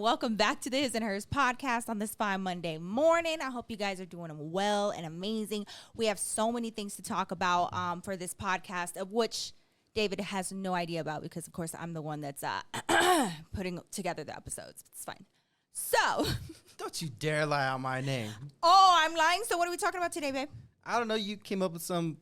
Welcome back to the His and Hers podcast on this fine Monday morning. I hope you guys are doing well and amazing. We have so many things to talk about for this podcast, of which David has no idea about because, of course, I'm the one that's putting together the episodes. It's fine. So. Don't you dare lie on my name. Oh, I'm lying? So what are we talking about today, babe? I don't know. You came up with some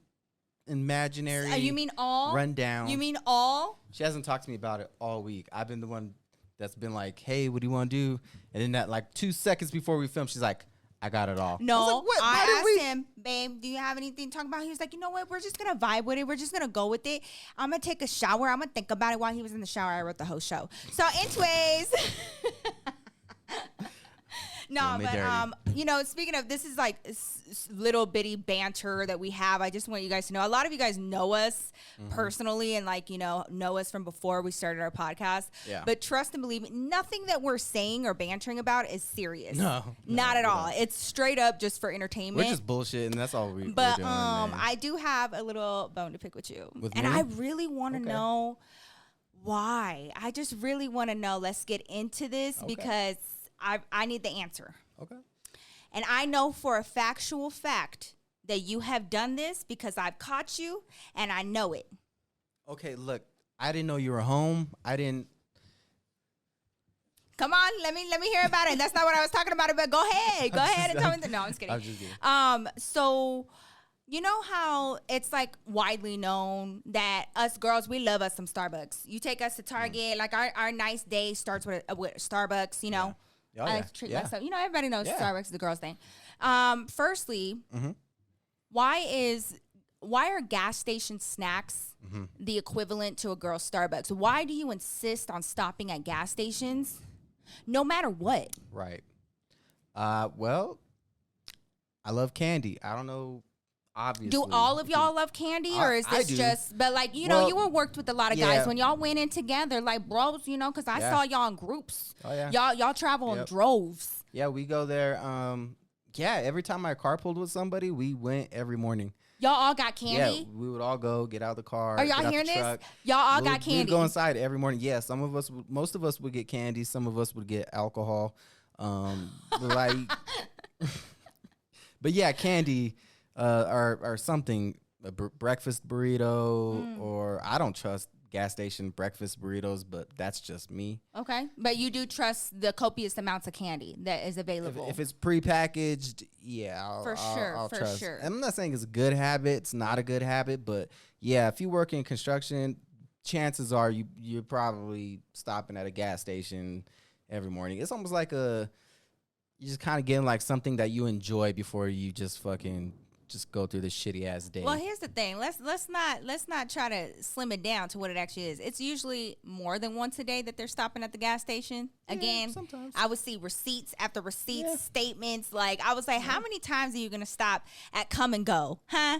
imaginary You mean all? rundown. You mean all? She hasn't talked to me about it all week. I've been the one that's been like, hey, what do you want to do? And then that like 2 seconds before we film, she's like, I got it all. No, I asked him, babe, do you have anything to talk about? He was like, you know what? We're just going to vibe with it. We're just going to go with it. I'm going to take a shower. I'm going to think about it while he was in the shower. I wrote the whole show. So anyways. No, but, speaking of, this is like little bitty banter that we have. I just want you guys to know. A lot of you guys know us personally and know us from before we started our podcast. Yeah. But trust and believe me, nothing that we're saying or bantering about is serious. No, not at all. It's straight up just for entertainment. We're just bullshit, and that's all we're doing. But I do have a little bone to pick with you. And I really want to know why. I just really want to know. Let's get into this because I need the answer. Okay. And I know for a factual fact that you have done this because I've caught you and I know it. Okay, look, I didn't know you were home. I didn't. Come on, let me hear about it. That's not what I was talking about, but go ahead. Go ahead and tell me. No, I'm just kidding. I'm just kidding. So you know how it's like widely known that us girls, we love us some Starbucks. You take us to Target, like our nice day starts with Starbucks, you know. Yeah. I like to treat myself. You know, everybody knows Starbucks is the girl's thing. Firstly, why are gas station snacks the equivalent to a girl's Starbucks? Why do you insist on stopping at gas stations no matter what? Right. Well, I love candy. I don't know. Obviously. Do all of y'all love candy, or is this just? But like you know, you were worked with a lot of guys when y'all went in together, like bros, you know, because I saw y'all in groups. Oh yeah, y'all travel in droves. Yeah, we go there. Every time I carpooled with somebody, we went every morning. Y'all all got candy. Yeah, we would all go get out of the car. Are y'all hearing this? Y'all all got candy. We'd go inside every morning. Yeah, most of us would get candy. Some of us would get alcohol. But yeah, candy. Or something, a breakfast burrito, or I don't trust gas station breakfast burritos, but that's just me. Okay, but you do trust the copious amounts of candy that is available. If it's prepackaged, I'll trust. Sure. I'm not saying it's a good habit. It's not a good habit, but yeah, if you work in construction, chances are you're probably stopping at a gas station every morning. It's almost like you're just kind of getting like something that you enjoy before you just go through this shitty ass day. Well, here's the thing. Let's not try to slim it down to what it actually is. It's usually more than once a day that they're stopping at the gas station. Again, sometimes I would see receipts after receipts, statements. Like I was like, how many times are you gonna stop at come and go? Huh?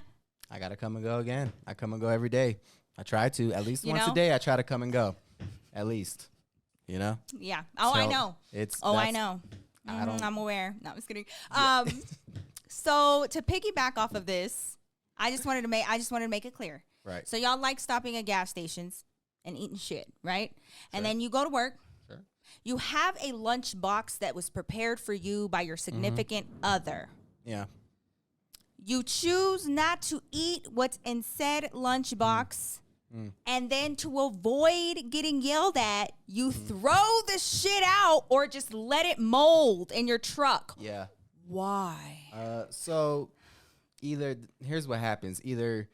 I gotta come and go again. I come and go every day. I try to at least once a day. I try to come and go, at least. You know? Yeah. Oh, so I know. I know. I'm aware. No, I'm just kidding. So to piggyback off of this, I just wanted to make it clear. Right. So y'all like stopping at gas stations and eating shit, right? Sure. And then you go to work. Sure. You have a lunch box that was prepared for you by your significant other. Yeah. You choose not to eat what's in said lunch box. And then to avoid getting yelled at, you throw the shit out or just let it mold in your truck. Yeah. Why? So here's what happens. Either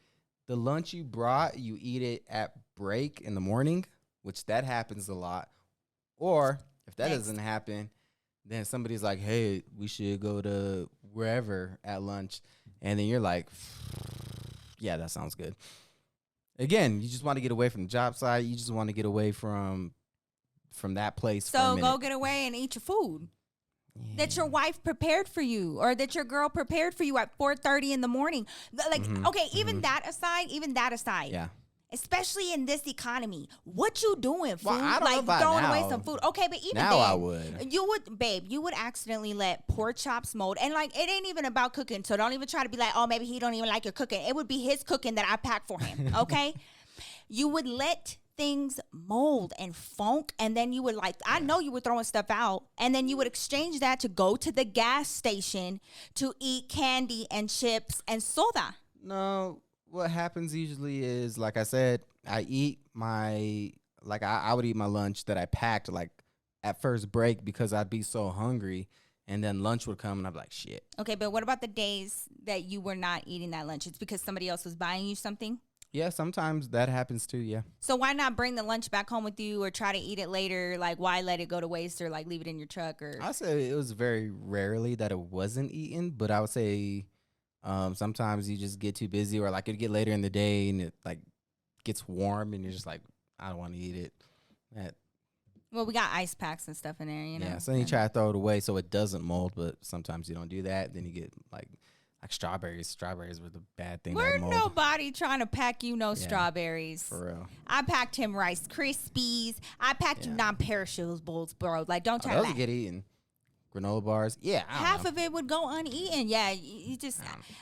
the lunch you brought, you eat it at break in the morning, which that happens a lot. Or if that doesn't happen, then somebody's like, hey, we should go to wherever at lunch. And then you're like, yeah, that sounds good. Again, you just want to get away from the job site. You just want to get away from that place for a minute. So go get away and eat your food. That your wife prepared for you, or that your girl prepared for you at 4:30 in the morning. Like, okay, even that aside, yeah. Especially in this economy, what you doing, food? Well, I don't know about throwing now. away some food. Okay, but even now then, I would. You would accidentally let pork chops mold, and like it ain't even about cooking. So don't even try to be like, oh, maybe he don't even like your cooking. It would be his cooking that I pack for him. Okay, you would let things mold and funk, and then you would like, I know you were throwing stuff out, and then you would exchange that to go to the gas station to eat candy and chips and soda. No, what happens usually is, like I said, I eat my, like I would eat my lunch that I packed like at first break because I'd be so hungry. And then lunch would come and I'd be like, shit. Okay, but what about the days that you were not eating that lunch? It's because somebody else was buying you something? Yeah, sometimes that happens too, yeah. So why not bring the lunch back home with you or try to eat it later? Like, why let it go to waste or like leave it in your truck? Or I say it was very rarely that it wasn't eaten, but I would say sometimes you just get too busy, or like it get later in the day and it like gets warm and you're just like, I don't want to eat it. Well, we got ice packs and stuff in there, you know. Yeah, so then you try to throw it away so it doesn't mold, but sometimes you don't do that. Then you get like strawberries. Strawberries were the bad thing. We're nobody trying to pack you strawberries. For real. I packed him Rice Krispies. I packed you non-perishables, bro. Like, don't try to those get eaten. Granola bars. Yeah. Half of it would go uneaten. Yeah. You just,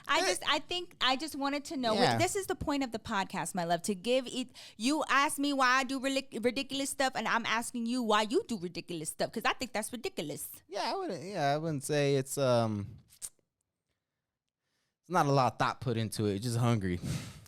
I just wanted to know. Yeah. This is the point of the podcast, my love, to give it. You ask me why I do ridiculous stuff, and I'm asking you why you do ridiculous stuff, because I think that's ridiculous. Yeah, I wouldn't say it's not a lot of thought put into it. Just hungry.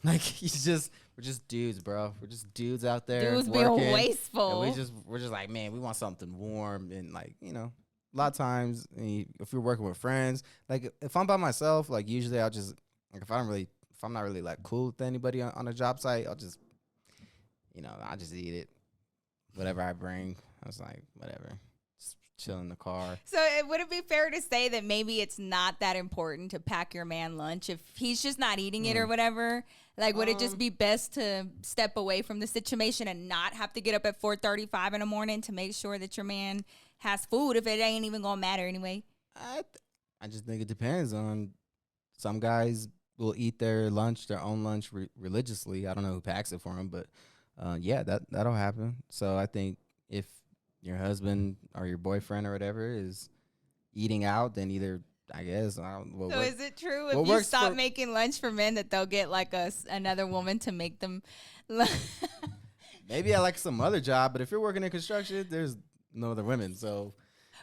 Like we're just dudes, bro. We're just dudes out there. Dudes working, being wasteful. And we're just like, man, we want something warm and like, you know. A lot of times, if you're working with friends, like if I'm by myself, like usually I'll just, like if I'm not really like cool with anybody on a job site, I'll just, I'll just eat it. Whatever I bring, I was like, whatever. Just chill in the car. So would it be fair to say that maybe it's not that important to pack your man lunch if he's just not eating it or whatever? Like, would it just be best to step away from the situation and not have to get up at 4:35 in the morning to make sure that your man has food if it ain't even gonna matter anyway? I just think it depends on. Some guys will eat their own lunch religiously. I don't know who packs it for them, but yeah, that'll happen. So I think if your husband or your boyfriend or whatever is eating out, then either, I guess. So is it true if you stop making lunch for men that they'll get like another woman to make them? Maybe I like some other job, but if you're working in construction, there's no other women. So,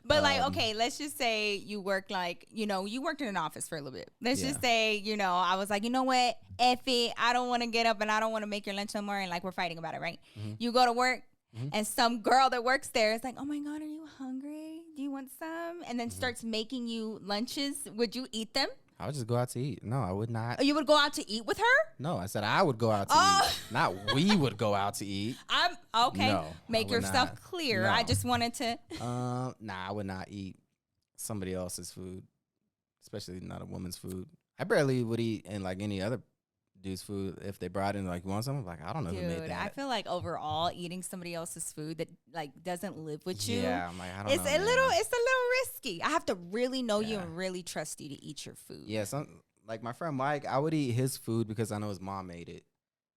but like, okay, let's just say you work like, you worked in an office for a little bit. Let's just say, I was like, you know what, F it, I don't want to get up and I don't want to make your lunch no more, and like we're fighting about it, right? Mm-hmm. You go to work. Mm-hmm. And some girl that works there is like, oh my God, are you hungry? Do you want some? And then starts making you lunches. Would you eat them? I would just go out to eat. No, I would not. You would go out to eat with her? No, I said I would go out to eat. Not we would go out to eat. I'm okay. No, make yourself clear. No. I just wanted to. Nah, I would not eat somebody else's food, especially not a woman's food. I barely would eat in like any other dude's food if they brought in like, you want something? Like, I don't know who made that. I feel like overall eating somebody else's food that like doesn't live with you. Yeah, I'm like, I don't know. It's a little risky. I have to really know you and really trust you to eat your food. Yeah, like my friend Mike, I would eat his food because I know his mom made it.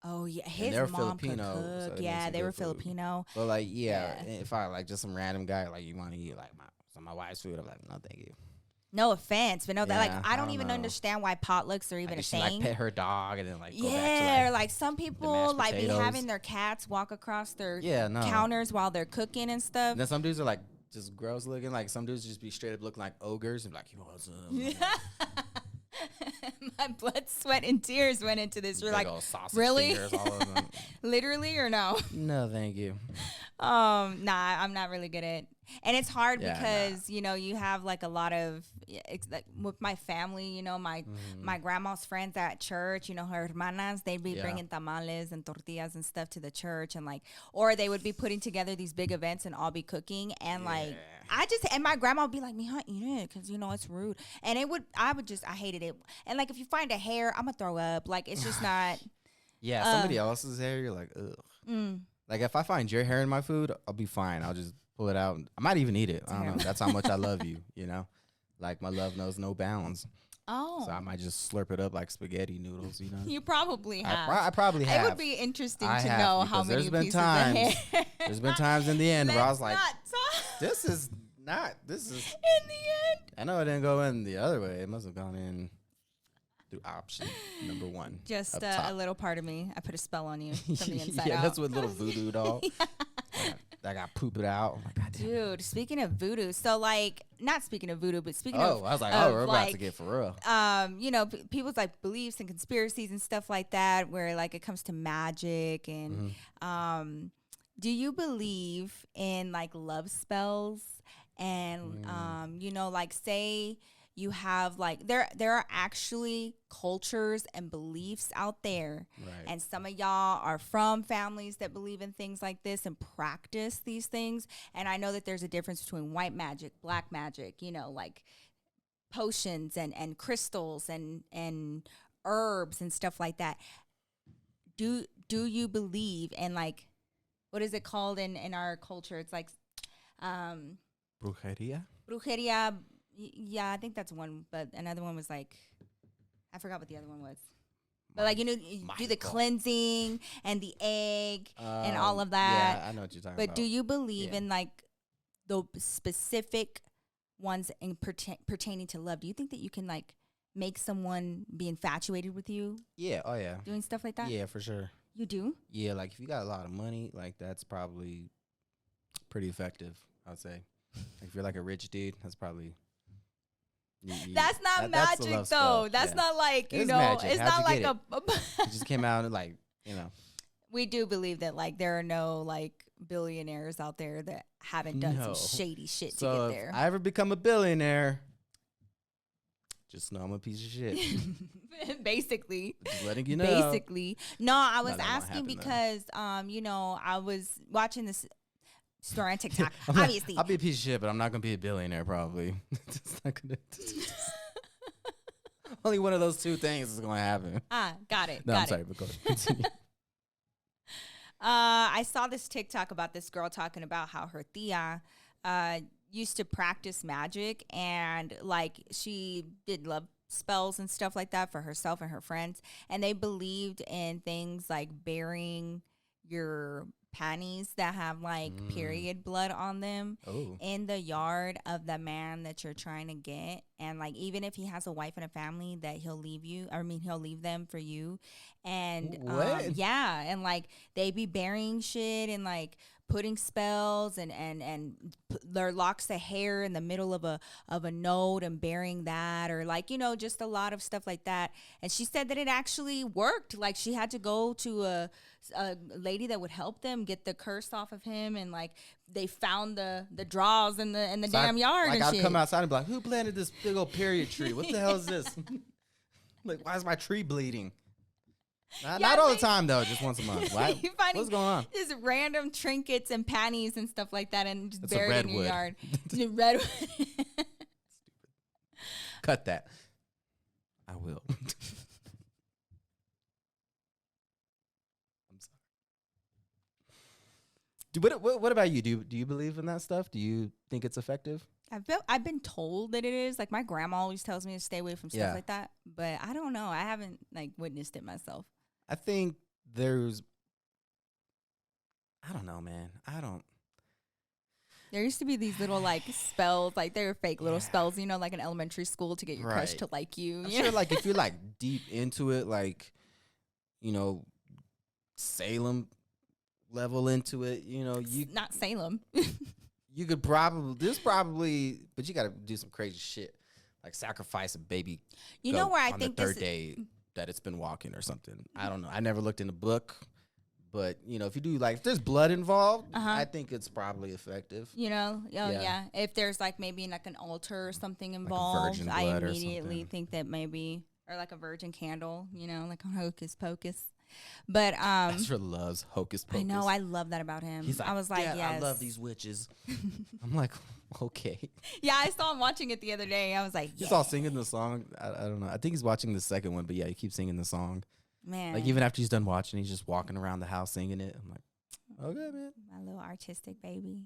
Oh yeah, his mom Filipino, could cook. So they were Filipino. But like, if I like just some random guy like, you want to eat like my wife's food, I'm like, no, thank you. No offense, but no, that like I don't even understand why potlucks are even a thing. Like pet her dog and then like go back to, like some people like be having their cats walk across their counters while they're cooking and stuff. And then some dudes are like just gross looking. Like some dudes just be straight up looking like ogres and like, you want some? My blood, sweat, and tears went into this. You're like, really? All of them. Literally or no? No, thank you. Nah, I'm not really good at. And it's hard because, you have like a lot of, like with my family, my grandma's friends at church, her hermanas, they'd be bringing tamales and tortillas and stuff to the church, and like, or they would be putting together these big events and all be cooking. And like, and my grandma would be like, Mija, eat it, because, it's rude. And I hated it. And like, if you find a hair, I'm going to throw up. Like, it's just not. Yeah, somebody else's hair, you're like, ugh. Like, if I find your hair in my food, I'll be fine. I'll just pull it out. I might even eat it. I don't know. That's how much I love you, Like, my love knows no bounds. Oh. So I might just slurp it up like spaghetti noodles, You probably have. I probably have. It would be interesting to know how many pieces of hair. There's been times in the end where I was like, this is in the end. I I know it didn't go in the other way. It must have gone in through option number 1. Just a little part of me. I put a spell on you from the inside out. That's what little voodoo doll. I got poop it out. Oh my God, dude. Speaking of voodoo, so like, not speaking of voodoo, but speaking of, I was like, we're about to get for real. You know, people's like beliefs and conspiracies and stuff like that, where like it comes to magic and, do you believe in like love spells and, you know, like say you have like there are actually cultures and beliefs out there, and some of y'all are from families that believe in things like this and practice these things. And I know that there's a difference between white magic, black magic, you know, like potions and crystals and herbs and stuff like that. Do you believe in like, what is it called in our culture? It's like brujeria. Yeah, I think that's one, but another one was like, I forgot what the other one was. But like, you know, you do the cleansing and the egg and all of that. Yeah, I know what you're talking about. But do you believe in like the specific ones in pertaining to love? Do you think that you can like make someone be infatuated with you? Yeah. Oh yeah. Doing stuff like that? Yeah, for sure. You do? Yeah, like if you got a lot of money, like that's probably pretty effective, I would say. Like if you're like a rich dude, that's probably... That's not magic, though. That's not like, you know, magic. It's not like a... It just came out and like, you know. We do believe that like there are no like billionaires out there that haven't done some shady shit to get there. If I ever become a billionaire, just know I'm a piece of shit. Basically. Just letting you know. Basically. No, I was asking because, you know, I was watching this story on TikTok. Obviously. I'll be a piece of shit, but I'm not going to be a billionaire probably. Only one of those two things is going to happen. Got it. No, I'm sorry, but go ahead. Continue. I saw this TikTok about this girl talking about how her tia used to practice magic, and like she did love spells and stuff like that for herself and her friends, and they believed in things like burying your panties that have like period blood on them in the yard of the man that you're trying to get, and like even if he has a wife and a family, that he'll leave them for you. And yeah, and like they be burying shit and like putting spells and their locks of hair in the middle of a note and burying that, or like, you know, just a lot of stuff like that. And she said that it actually worked. Like she had to go to a lady that would help them get the curse off of him, and like they found the draws in the damn yard. Like and I'd shit. come outside and be like, who planted this big old period tree? What the hell is this? Like, why is my tree bleeding? Not all the time though, just once a month. What's going on? Just random trinkets and panties and stuff like that, and just buried in your yard. Redwood. Cut that. I will. I'm sorry. What about you? Do you believe in that stuff? Do you think it's effective? I've been told that it is. Like my grandma always tells me to stay away from stuff like that, but I don't know. I haven't like witnessed it myself. I think I don't know, man. There used to be these little like spells, like they were fake little spells, you know, like in elementary school to get your crush to like you. I'm sure like if you're like deep into it, like, you know, Salem level into it, you know, not Salem. You could but you got to do some crazy shit, like sacrifice a baby. You know where I on think the third day that it's been walking or something. I don't know. I never looked in the book, but you know, if you do like if there's blood involved, I think it's probably effective. You know, yeah. If there's like maybe like an altar or something involved, like I immediately think that maybe, or like a virgin candle, you know, like on Hocus Pocus. But Ezra loves Hocus Pocus. I know, I love that about him. He's like, I was like, yes. I love these witches. I'm like, okay. Yeah, I saw him watching it the other day. I was like, he's all singing the song. I don't know. I think he's watching the second one, but yeah, he keeps singing the song. Man, like even after he's done watching, he's just walking around the house singing it. I'm like, okay, man. My little artistic baby.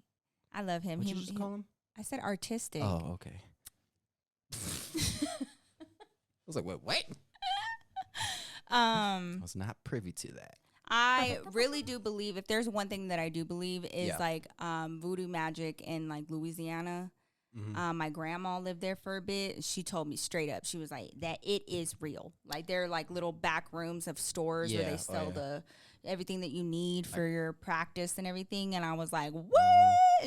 I love him. What'd you just call him? I said artistic. Oh, okay. I was like, what? I was not privy to that. I really do believe, if there's one thing that I do believe is like voodoo magic in like Louisiana. My grandma lived there for a bit. She told me straight up, she was like, that it is real. Like, there are like little back rooms of stores where they sell everything that you need for your practice and everything. And I was like, what?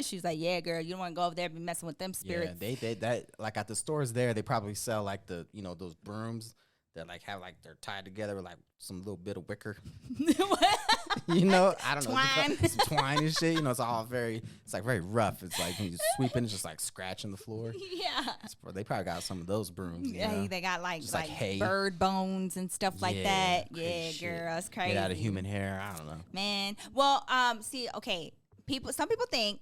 She's like, yeah, girl, you don't want to go over there and be messing with them spirits. Yeah, they like at the stores there, they probably sell like the, those brooms that like have like they're tied together with like some little bit of wicker. I don't know, some twine and shit. It's all it's like very rough. It's like when you sweeping, it's just like scratching the floor. Yeah, they probably got some of those brooms. Yeah, they got like bird bones and stuff like that. Yeah, girl, it's crazy. Made out of human hair. I don't know, man. Well, see, okay, some people think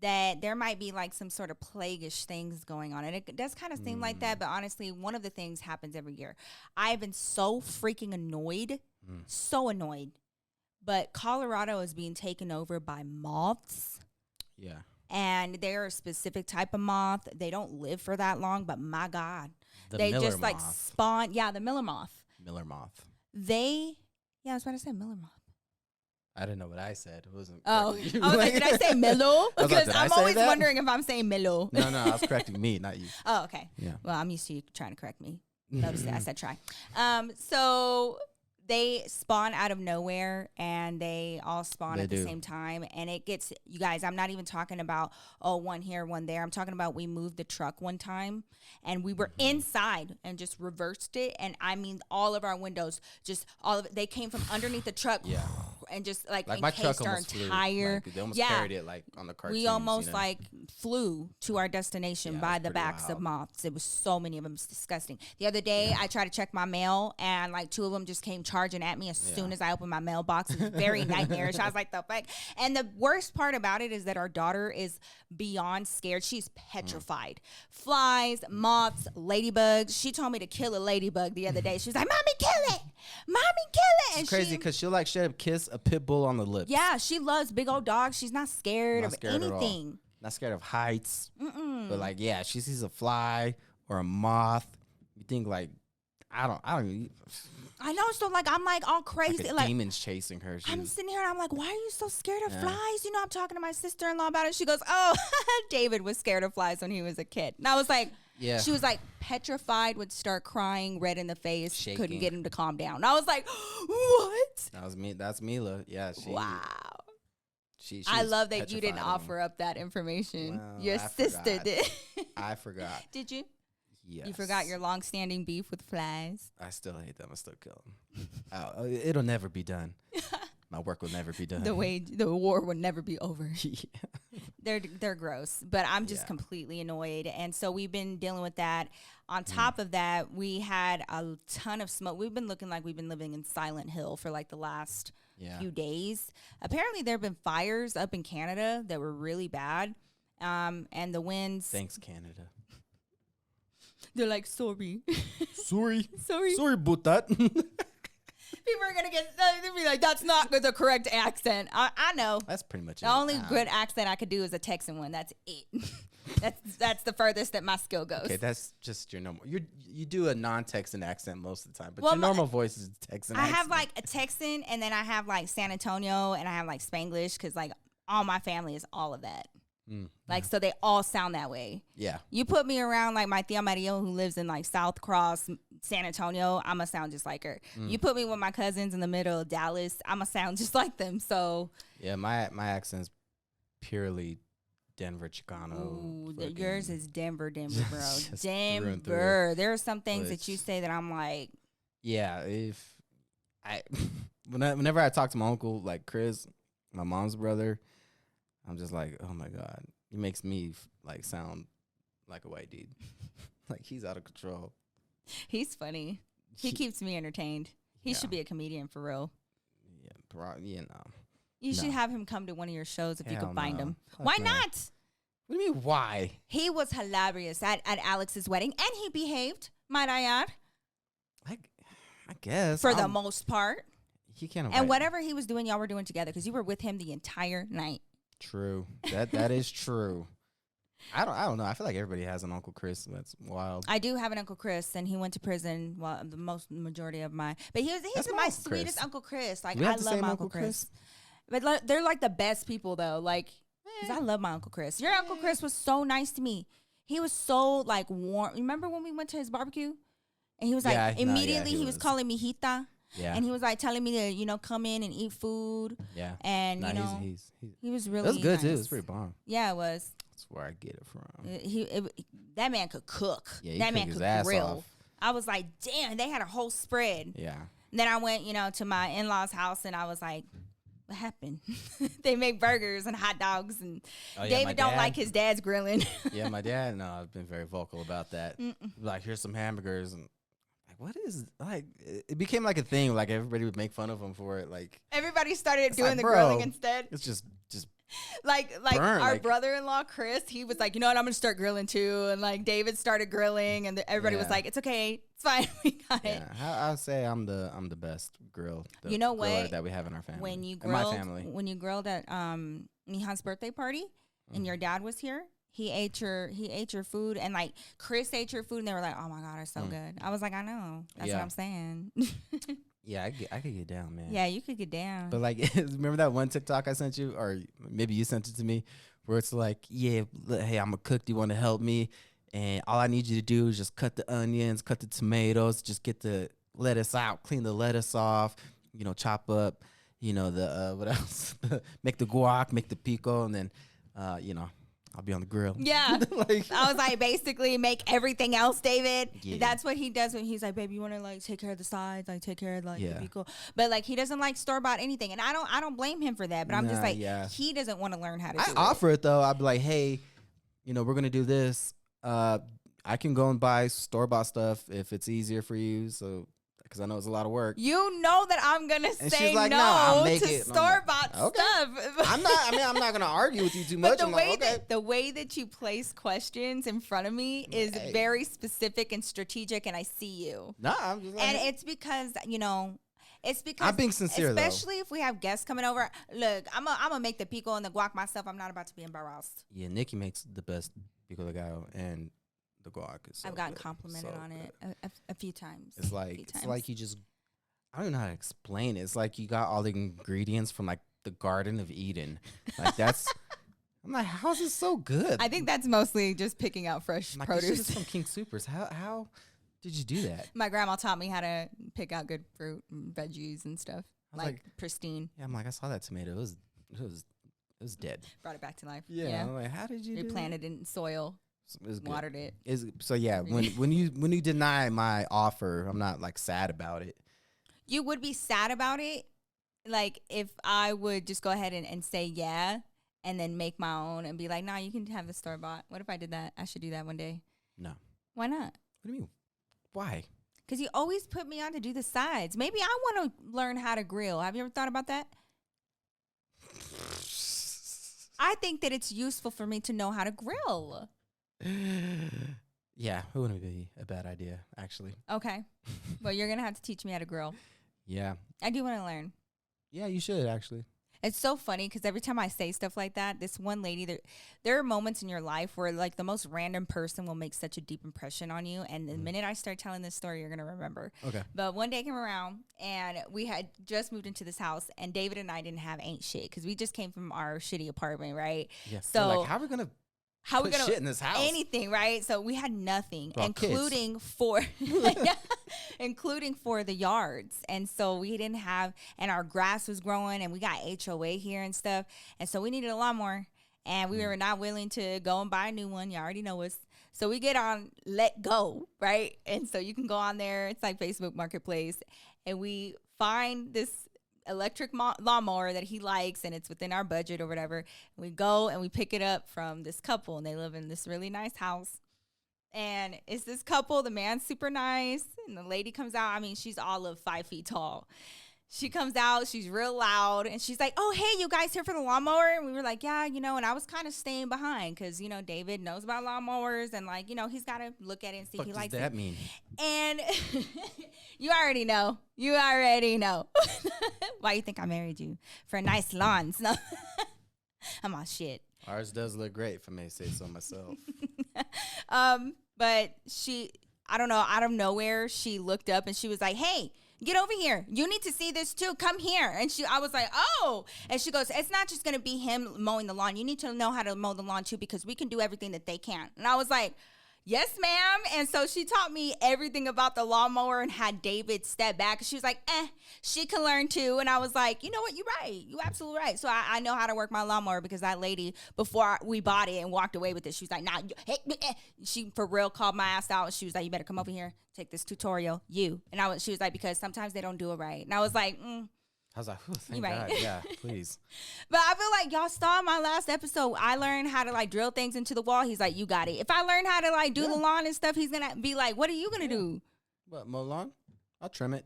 that there might be like some sort of plaguish things going on. And it does kind of seem like that. But honestly, one of the things happens every year. I've been so freaking annoyed. So annoyed. But Colorado is being taken over by moths. Yeah. And they're a specific type of moth. They don't live for that long. But my God. They Miller just moth. Like spawn. Yeah, the Miller moth. Miller moth. I was about to say Miller moth. I didn't know what I said. It wasn't. Oh, I was like, did I say Milo? Because I'm always wondering if I'm saying Milo. No, I was correcting me, not you. Oh, okay. Yeah. Well, I'm used to you trying to correct me. Notice that I said try. So they spawn out of nowhere, and they all spawn at the same time. And it gets, you guys, I'm not even talking about, one here, one there. I'm talking about we moved the truck one time, and we were inside and just reversed it. And I mean, all of our windows, just all of it, they came from underneath the truck. Yeah. And just like my truck almost entire flew. They almost carried it like on the cartoons. We almost like flew to our destination by the backs of moths. It was so many of them. It's disgusting. The other day I tried to check my mail, and like 2 of them just came charging at me as soon as I opened my mailbox. It was very nightmarish. I was like, the fuck? And the worst part about it is that our daughter is beyond scared. She's petrified. Flies, moths, ladybugs. She told me to kill a ladybug the other day. She was like, "Mommy, kill it! Mommy, kill it!" It's crazy because she'll like straight up kiss a pit bull on the lips. Yeah, she loves big old dogs. She's not scared of anything. Not scared of heights. But like, yeah, she sees a fly or a moth. You think like, I don't even. I know. So like, I'm like all crazy. Like a demon's chasing her. I'm sitting here and I'm like, why are you so scared of flies? I'm talking to my sister-in-law about it. She goes, oh, David was scared of flies when he was a kid. And I was like, she was like petrified, would start crying, red in the face, shaking. Couldn't get him to calm down. And I was like, what? That was me. That's Mila. Yeah. Wow. I love that you didn't offer up that information. Well, your sister did. I forgot. Did you? Yes. You forgot your long-standing beef with flies? I still hate them. I still kill them. It'll never be done. My work will never be done. The war will never be over. They're gross, but I'm just completely annoyed. And so we've been dealing with that. On top of that, we had a ton of smoke. We've been looking like we've been living in Silent Hill for like the last few days. Apparently there have been fires up in Canada that were really bad. And the winds. Thanks, Canada. They're like, sorry. Sorry about that. People are going to they'll be like, that's not the correct accent. I know. That's pretty much the only good accent I could do is a Texan one. That's it. that's the furthest that my skill goes. Okay, that's just your normal. You do a non-Texan accent most of the time, but your normal voice is Texan accent. I have like a Texan, and then I have like San Antonio, and I have like Spanglish, because like all my family is all of that. So they all sound that way. Yeah. You put me around like my tia Maria, who lives in like South Cross, San Antonio, I'm going to sound just like her. You put me with my cousins in the middle of Dallas, I'm going to sound just like them. So yeah, my accent's purely Denver Chicano. Ooh, yours is Denver, bro. Denver. There are some things that you say that I'm like. Yeah, whenever I talk to my uncle, like Chris, my mom's brother, I'm just like, oh my God, he makes me like sound like a white dude. Like he's out of control. He's funny. He keeps me entertained. He should be a comedian for real. Yeah, You should have him come to one of your shows if you can find him. Why not? What do you mean, why? He was hilarious at Alex's wedding, and he behaved, might I add. I guess. For the most part. He can't. And whatever he was doing, y'all were doing together, because you were with him the entire night. True. That is true. I don't know. I feel like everybody has an Uncle Chris. That's wild. I do have an Uncle Chris, and he went to prison. Well, the majority of my, but he's my sweetest Uncle Chris. Like I love my Uncle Chris. But they're like the best people though. Like, because I love my Uncle Chris. Your Uncle Chris was so nice to me. He was so like warm. Remember when we went to his barbecue? And he was like, immediately he was calling me Hita. Yeah. And he was like telling me to, you know, come in and eat food. Yeah. And, you know, he was really It was good, nice. too. It was pretty bomb. Yeah, it was. That's where I get it from. That man could cook. Yeah, that man could grill. I was like, damn, they had a whole spread. Yeah. And then I went, you know, to my in-laws' house, and I was like, what happened? They make burgers and hot dogs, and David don't like his dad's grilling. Yeah, my dad, no, I've been very vocal about that. Like, here's some hamburgers, and like, what is, like, it became like a thing. Like, everybody would make fun of him for it. Like, everybody started doing the grilling instead. It's just like burn. Our brother-in-law Chris, he was like, you know what, I'm gonna start grilling too, and like David started grilling, and everybody was like, it's okay, it's fine, we got it. I would say I'm the best grill. You know what? That we have in our family. When you grilled at Nihan's birthday party, and your dad was here, he ate your food, and like Chris ate your food, and they were like, oh my god, it's so good. I was like, I know, that's what I'm saying. Yeah, I could get down, man. Yeah, you could get down. But like, remember that one TikTok I sent you, or maybe you sent it to me, where it's like, yeah, hey, I'm a cook. Do you want to help me? And all I need you to do is just cut the onions, cut the tomatoes, just get the lettuce out, clean the lettuce off, you know, chop up, you know, the what else? Make the guac, make the pico, and then, you know, I'll be on the grill. Yeah. Like, I was like, basically make everything else, David. Yeah. That's what he does when he's like, baby, you want to like take care of the sides, like take care of like the pico. But like, he doesn't like store-bought anything. And I don't blame him for that. But I'm just like, he doesn't want to learn how to do it. I offer it though. I'd be like, hey, you know, we're going to do this. I can go and buy store-bought stuff if it's easier for you. So, because I know it's a lot of work. You know that I'm gonna say like, no to store-bought stuff. I'm not gonna argue with you too much. But the way that you place questions in front of me is very specific and strategic, and I see you. Nah, I'm just like, and it's because, you know, it's because I'm being sincere, especially if we have guests coming over. Look, I'm gonna make the pico and the guac myself. I'm not about to be embarrassed. Yeah, Nikki makes the best pico de gallo, and the guac is so I've gotten good. complimented on it a few times. It's like you just, I don't even know how to explain it. It's like you got all the ingredients from like the Garden of Eden. Like that's, I'm like, how is this so good? I think that's mostly just picking out fresh produce. This is from King Soopers. How did you do that? My grandma taught me how to pick out good fruit and veggies and stuff, like pristine. Yeah, I'm like, I saw that tomato. It was dead. Brought it back to life. Yeah. I'm like, how did you? Replanted it in soil. Watered it. So yeah, when you deny my offer, I'm not like sad about it. You would be sad about it, like if I would just go ahead and say yeah, and then make my own and be like, nah, you can have the store bought. What if I did that? I should do that one day. No. Why not? What do you mean? Why? Because you always put me on to do the sides. Maybe I want to learn how to grill. Have you ever thought about that? I think that it's useful for me to know how to grill. Yeah, it wouldn't be a bad idea, actually. Okay. Well, you're going to have to teach me how to grill. Yeah. I do want to learn. Yeah, you should, actually. It's so funny because every time I say stuff like that, this one lady, there are moments in your life where like the most random person will make such a deep impression on you. And the minute I start telling this story, you're going to remember. Okay. But one day came around and we had just moved into this house and David and I didn't have ain't shit because we just came from our shitty apartment, right? Yeah. So like, how are we going to put shit in this house? Anything, right? So we had nothing, including for the yards. And so we didn't have, and our grass was growing and we got HOA here and stuff. And so we needed a lawnmower and we were not willing to go and buy a new one. You already know us. So we get on Let Go, right? And so you can go on there. It's like Facebook Marketplace. And we find this electric lawnmower that he likes and it's within our budget or whatever. And we go and we pick it up from this couple and they live in this really nice house. And it's this couple, the man's super nice and the lady comes out. I mean, she's all of 5 feet tall. She comes out, she's real loud and she's like, oh, hey, you guys here for the lawnmower? And we were like, yeah, you know, and I was kind of staying behind because, you know, David knows about lawnmowers and like, you know, he's got to look at it and see if he likes it. What does that mean? And you already know. You already know. Why you think I married you? For nice lawns. No. I'm all shit. Ours does look great, if I may say so myself. But she, I don't know, out of nowhere, she looked up and she was like, hey, Get over here. You need to see this too. Come here. And I was like, oh. And she goes, it's not just going to be him mowing the lawn. You need to know how to mow the lawn too, because we can do everything that they can't. And I was like, yes, ma'am. And so she taught me everything about the lawnmower and had David step back. She was like, she can learn too. And I was like, you know what? You're right. You're absolutely right. So I know how to work my lawnmower, because that lady, before we bought it and walked away with it, she was like, nah, she for real called my ass out. And she was like, you better come over here, take this tutorial, you. And she was like, because sometimes they don't do it right. And I was like, I was like, thank God. Yeah, please. But I feel like y'all saw my last episode. I learned how to like drill things into the wall. He's like, you got it. If I learn how to like do the lawn and stuff, he's going to be like, what are you going to do? What, mow lawn? I'll trim it.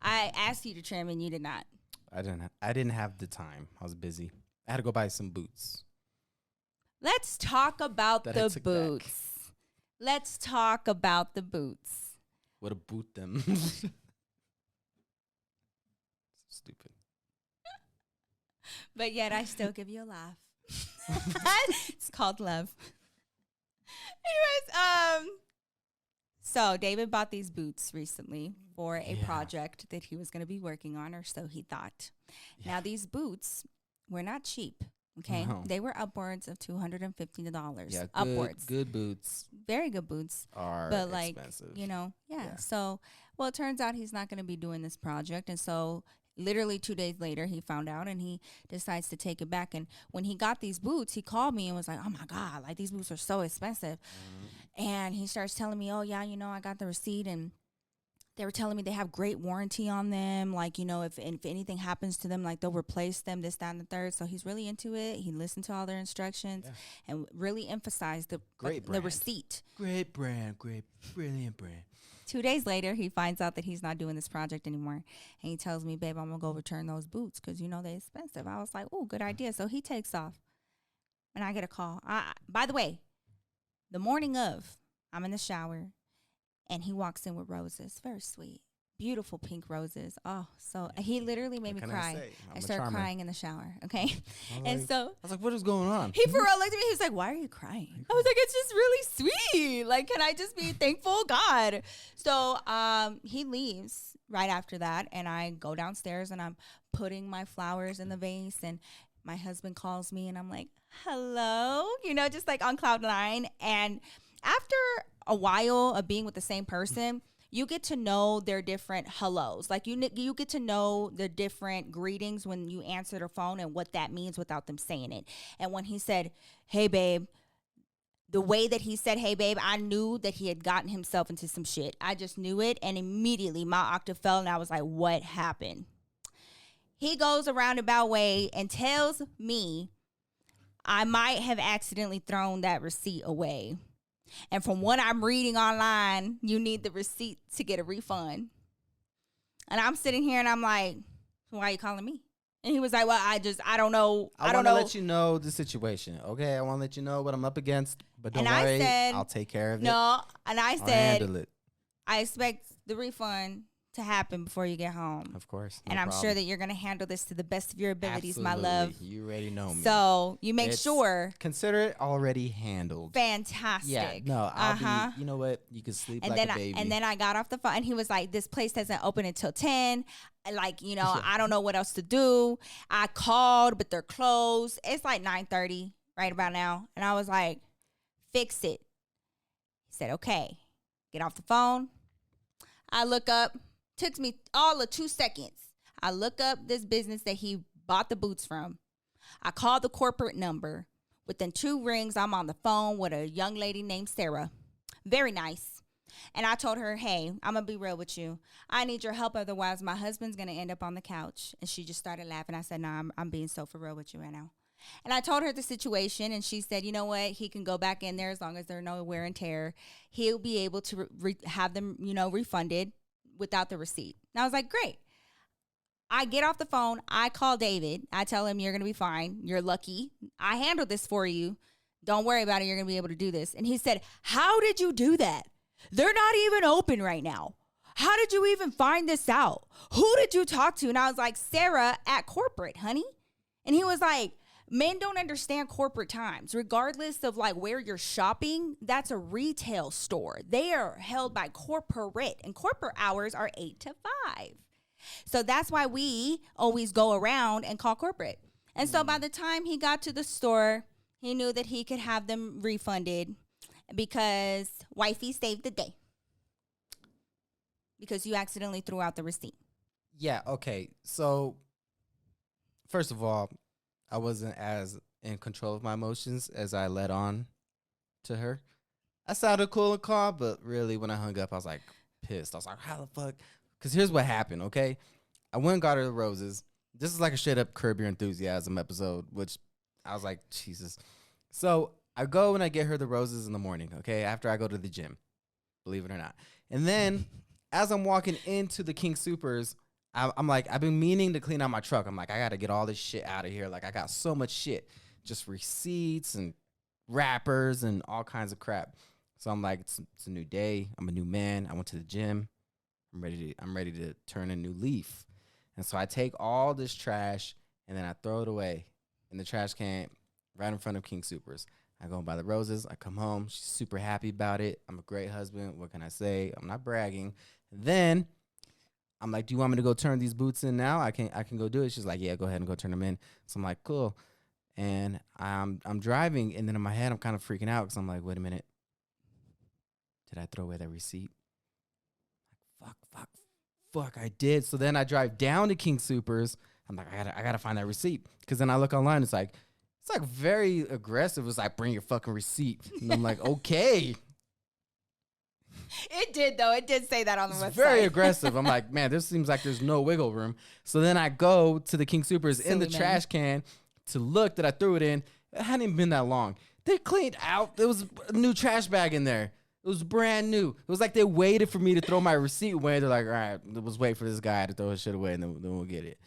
I asked you to trim and you did not. I didn't have the time. I was busy. I had to go buy some boots. Let's talk about the boots. Let's talk about the boots. What a boot them. Stupid. But yet I still give you a laugh. It's called love. Anyways, so David bought these boots recently for a project that he was going to be working on, or so he thought. Yeah. Now these boots were not cheap. Okay, no. They were upwards of $250. Yeah, upwards. Good boots. Very good boots. But like, expensive. Yeah. So, well, it turns out he's not going to be doing this project, and so literally 2 days later, he found out, and he decides to take it back. And when he got these boots, he called me and was like, oh, my God, like, these boots are so expensive. And he starts telling me, oh, yeah, I got the receipt, and they were telling me they have great warranty on them. Like, if anything happens to them, like, they'll replace them, this, that, and the third. So he's really into it. He listened to all their instructions and really emphasized the receipt. Great brand. Brilliant brand. 2 days later, he finds out that he's not doing this project anymore. And he tells me, babe, I'm going to go return those boots because, they're expensive. I was like, oh, good idea. So he takes off. And I get a call. By the way, the morning of, I'm in the shower. And he walks in with roses. Very sweet. Beautiful pink roses. Oh, so he literally made me cry. I started crying in the shower, okay? I was like, what is going on? He for real looked at me. He was like, why are you crying? I was like, it's just really sweet. Like, can I just be thankful? God. So he leaves right after that, and I go downstairs, and I'm putting my flowers in the vase, and my husband calls me, and I'm like, hello? Just like on cloud nine. And after a while of being with the same person, you get to know their different hellos. Like you get to know the different greetings when you answer the phone and what that means without them saying it. And when he said, hey, babe, the way that he said, hey, babe, I knew that he had gotten himself into some shit. I just knew it. And immediately my octave fell, and I was like, what happened? He goes a roundabout way and tells me I might have accidentally thrown that receipt away. And from what I'm reading online, you need the receipt to get a refund. And I'm sitting here and I'm like, why are you calling me? And he was like, well, I don't know. I want to let you know the situation. Okay, I want to let you know what I'm up against. But don't worry, I'll take care of it. No, and I said, handle it. I expect the refund to happen before you get home. Of course. And I'm sure that you're going to handle this to the best of your abilities, my love. You already know me. So you make sure. Consider it already handled. Fantastic. Yeah, no, I'll be, you know what? You can sleep like a baby. And then I got off the phone, and he was like, this place doesn't open until 10. Like, I don't know what else to do. I called, but they're closed. It's like 9:30 right about now. And I was like, fix it. He said, okay. Get off the phone. I look up. Took me all of 2 seconds. I look up this business that he bought the boots from. I called the corporate number. Within 2 rings, I'm on the phone with a young lady named Sarah. Very nice. And I told her, hey, I'm going to be real with you. I need your help. Otherwise, my husband's going to end up on the couch. And she just started laughing. I said, no, I'm being so for real with you right now. And I told her the situation, and she said, you know what? He can go back in there as long as there's no wear and tear. He'll be able to have them, refunded without the receipt. And I was like, great. I get off the phone. I call David. I tell him, you're going to be fine. You're lucky. I handled this for you. Don't worry about it. You're going to be able to do this. And he said, how did you do that? They're not even open right now. How did you even find this out? Who did you talk to? And I was like, Sarah at corporate, honey. And he was like, Men don't understand corporate times. Regardless of like where you're shopping, that's a retail store. They are held by corporate, and corporate hours are 8 to 5. So that's why we always go around and call corporate. And so by the time he got to the store, he knew that he could have them refunded because wifey saved the day. Because you accidentally threw out the receipt. Yeah, okay. So, first of all, I wasn't as in control of my emotions as I led on to her. I sounded cool and calm, but really when I hung up, I was like pissed. I was like, how the fuck? Because here's what happened, okay? I went and got her the roses. This is like a straight up Curb Your Enthusiasm episode, which I was like, Jesus. So I go and I get her the roses in the morning, okay, after I go to the gym, believe it or not. And then as I'm walking into the King Soopers, I'm like, I've been meaning to clean out my truck. I'm like, I got to get all this shit out of here. Like, I got so much shit, just receipts and wrappers and all kinds of crap. So I'm like, it's a new day. I'm a new man. I went to the gym. I'm ready to turn a new leaf. And so I take all this trash and then I throw it away in the trash can right in front of King Soopers. I go and buy the roses. I come home. She's super happy about it. I'm a great husband. What can I say? I'm not bragging. And then I'm like, do you want me to go turn these boots in now? I can go do it. She's like, yeah, go ahead and go turn them in. So I'm like, cool. And I'm driving, and then in my head, I'm kind of freaking out because I'm like, wait a minute. Did I throw away that receipt? Fuck, I did. So then I drive down to King Soopers. I'm like, I gotta find that receipt. Because then I look online, it's like very aggressive. It's like, bring your fucking receipt. And I'm like, okay. It did, though. It did say that on the website. It's very aggressive. I'm like, man, this seems like there's no wiggle room. So then I go to the King Soopers in the trash can to look that I threw it in. It hadn't even been that long. They cleaned out. There was a new trash bag in there. It was brand new. It was like they waited for me to throw my receipt away. They're like, all right, let's wait for this guy to throw his shit away, and then we'll get it.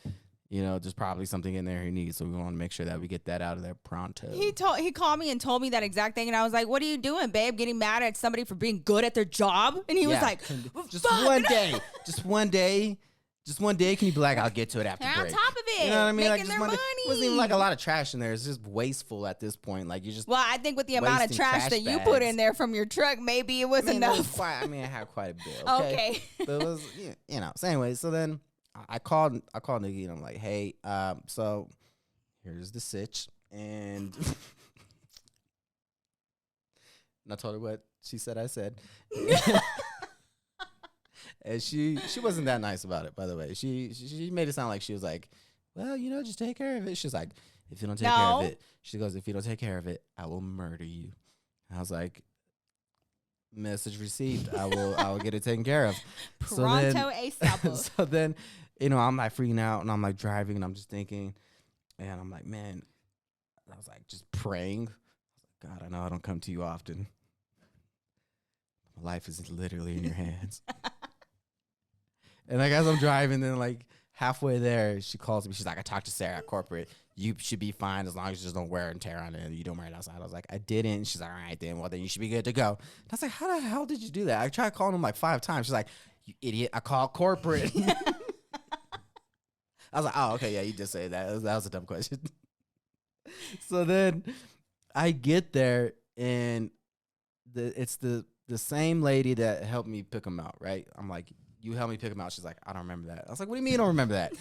You know, there's probably something in there he needs, so we want to make sure that we get that out of there pronto. He called me and told me that exact thing, and I was like, what are you doing, babe? Getting mad at somebody for being good at their job? And he was like, just one day. Just one day. Just one day, can you be like, I'll get to it after They're break. on top of it. You know what I mean? Making their money. It wasn't even like a lot of trash in there. It's just wasteful at this point. Like, you just Well, I think with the amount of trash that you put in there from your truck, maybe it was enough. I had quite a bit. Okay. But it was, you know. So anyway, so then I called Nikki and I'm like, hey, so here's the sitch. And I told her what she said I said. And she wasn't that nice about it, by the way. She made it sound like she was like, well, you know, just take care of it. She's like, if you don't take care of it, she goes, if you don't take care of it, I will murder you. I was like, message received. I will get it taken care of. Pronto ASAP. So then, you know, I'm like freaking out and I'm like driving and I'm just thinking, and I'm like, man, I was like just praying. I was like, God, I know I don't come to you often. My life is literally in your hands. And like as I'm driving, then like halfway there, she calls me. She's like, I talked to Sarah at corporate. You should be fine as long as you just don't wear and tear on it and you don't wear it outside. I was like, I didn't. She's like, all right, then. Well, then you should be good to go. And I was like, how the hell did you do that? I tried calling him like 5 times. She's like, you idiot. I called corporate. I was like, oh, okay, yeah, you just say that. That was a dumb question. So then I get there and it's the same lady that helped me pick him out, right? I'm like, you helped me pick him out. She's like, I don't remember that. I was like, what do you mean you don't remember that?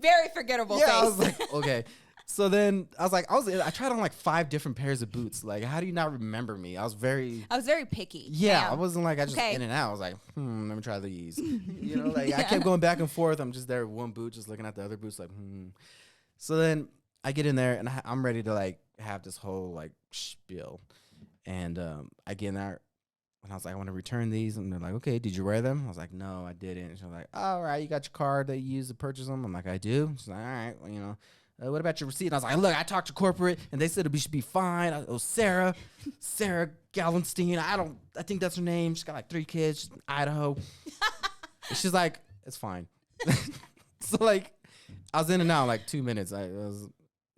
Very forgettable face. I was like, okay. So then I was like, I tried on like 5 different pairs of boots. Like, how do you not remember me? I was very picky. Yeah, Damn. I wasn't like, I just in and out. I was like, let me try these. You know, like I kept going back and forth. I'm just there with one boot, just looking at the other boots, like, So then I get in there and I'm ready to like have this whole like spiel. And I get in there. And I was like, I want to return these. And they're like, okay, did you wear them? I was like, no, I didn't. And she's like, all right, you got your card that you used to purchase them? I'm like, I do. She's like, all right, well, you know, what about your receipt? And I was like, look, I talked to corporate, and they said it should be fine. Sarah Gallenstein. I think that's her name. She's got like 3 kids. She's in Idaho. And she's like, it's fine. So, like, I was in and out in like 2 minutes. It was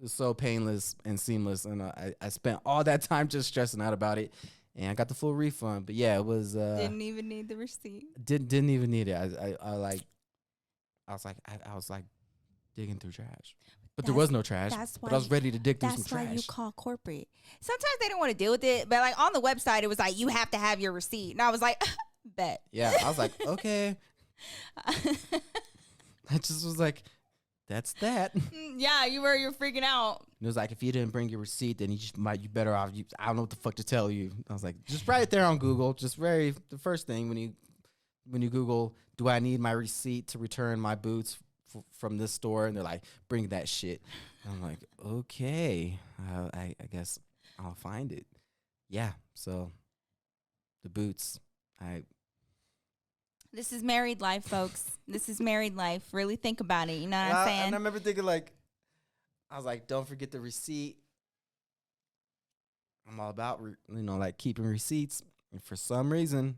so painless and seamless. And I spent all that time just stressing out about it. And I got the full refund, but yeah, it was. Didn't even need the receipt. Didn't even need it. I was like digging through trash. But there was no trash. But I was ready to dig through some trash. That's why you call corporate. Sometimes they don't want to deal with it, but like on the website, it was like, you have to have your receipt. And I was like, bet. Yeah, I was like, okay. I just was like, that's that. Yeah, you're freaking out. It was like, if you didn't bring your receipt, then you better off. I don't know what the fuck to tell you. I was like, just write it there on Google. The first thing when you Google, do I need my receipt to return my boots from this store? And they're like, bring that shit. And I'm like, okay, I guess I'll find it. Yeah, so the boots, This is married life, folks. This is married life. Really think about it. You know what I'm saying? And I remember thinking, like, I was like, don't forget the receipt. I'm all about, like keeping receipts. And for some reason,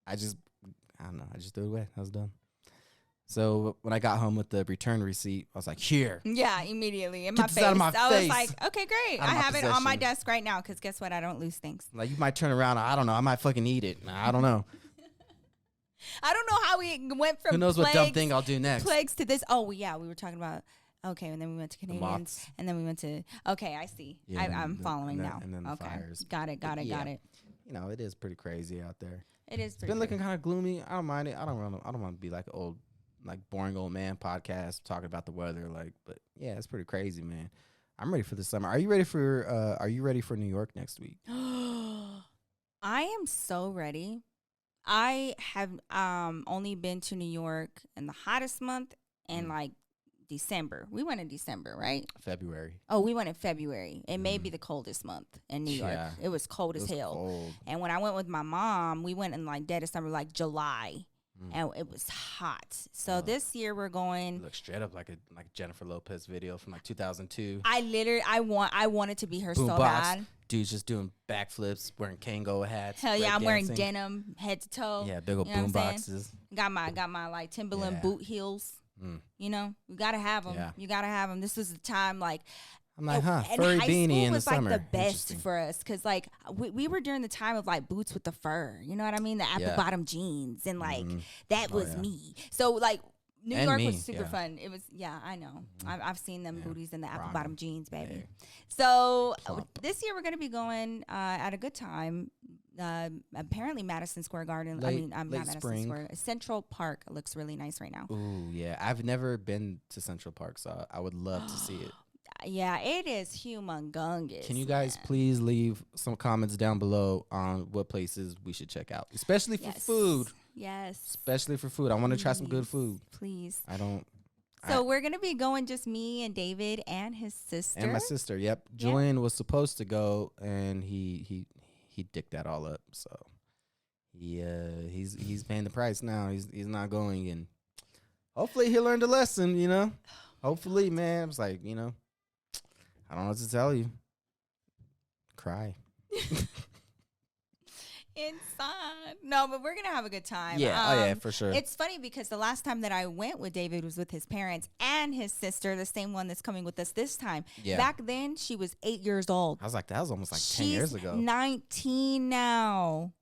I don't know. I just threw it away. I was done. So when I got home with the return receipt, I was like, here. Yeah, immediately in my face. Out of my I face. was like, okay, great. I have it on my desk right now because guess what? I don't lose things. Like, you might turn around. I don't know. I might fucking eat it. I don't know. I don't know how we went from who knows what dumb thing I'll do next. Plagues to this. Oh, yeah, we were talking about. Okay, and then we went to Canadians, and then we went to. Okay, I see. Yeah, I'm following now. And then the fires. Got it. Got it. It is pretty crazy out there. It is. It's been looking kind of gloomy. I don't mind it. I don't want to be like an old, like boring old man podcast talking about the weather. Like, but yeah, it's pretty crazy, man. I'm ready for the summer. Are you ready for New York next week? I am so ready. I have only been to New York in the hottest month and like December. We went in December, right? February. Oh, we went in February. It may be the coldest month in New York. It was cold as hell. Cold. And when I went with my mom, we went in like dead of summer, like July. And it was hot. So this year we're going. It looks straight up like a Jennifer Lopez video from like 2002. I wanted to be her Boom so box. bad. Dude's just doing backflips, wearing Kango hats. Hell yeah, I'm wearing denim head to toe. Yeah, big old boom boxes. Got my like Timberland boot heels. You know, we gotta have them. Yeah. You gotta have them. This was the time like. I'm like, furry beanie in the summer. Like the best for us because like we were during the time of like boots with the fur. You know what I mean? The apple bottom jeans and like that was me. So like New York was super fun. It was I know. I've seen them booties in the apple bottom jeans, baby. Yeah. So this year we're gonna be going at a good time. Apparently Madison Square Garden. I'm not Madison Square. Central Park looks really nice right now. Ooh, yeah. I've never been to Central Park, so I would love to see it. Yeah, it is humongous. Can you guys please leave some comments down below on what places we should check out, especially for food? Yes. Especially for food. I want to try some good food. Please. So we're going to be going just me and David and his sister. And my sister, yep. Julian was supposed to go, and he dicked that all up. So he's paying the price now. He's not going, and hopefully he learned a lesson, you know? Hopefully, man. I was like, I don't know what to tell you. Cry. Inside. No, but we're going to have a good time. Yeah, for sure. It's funny because the last time that I went with David was with his parents and his sister, the same one that's coming with us this time. Yeah. Back then, she was 8 years old. I was like, that was almost like 10 years ago. 19 now.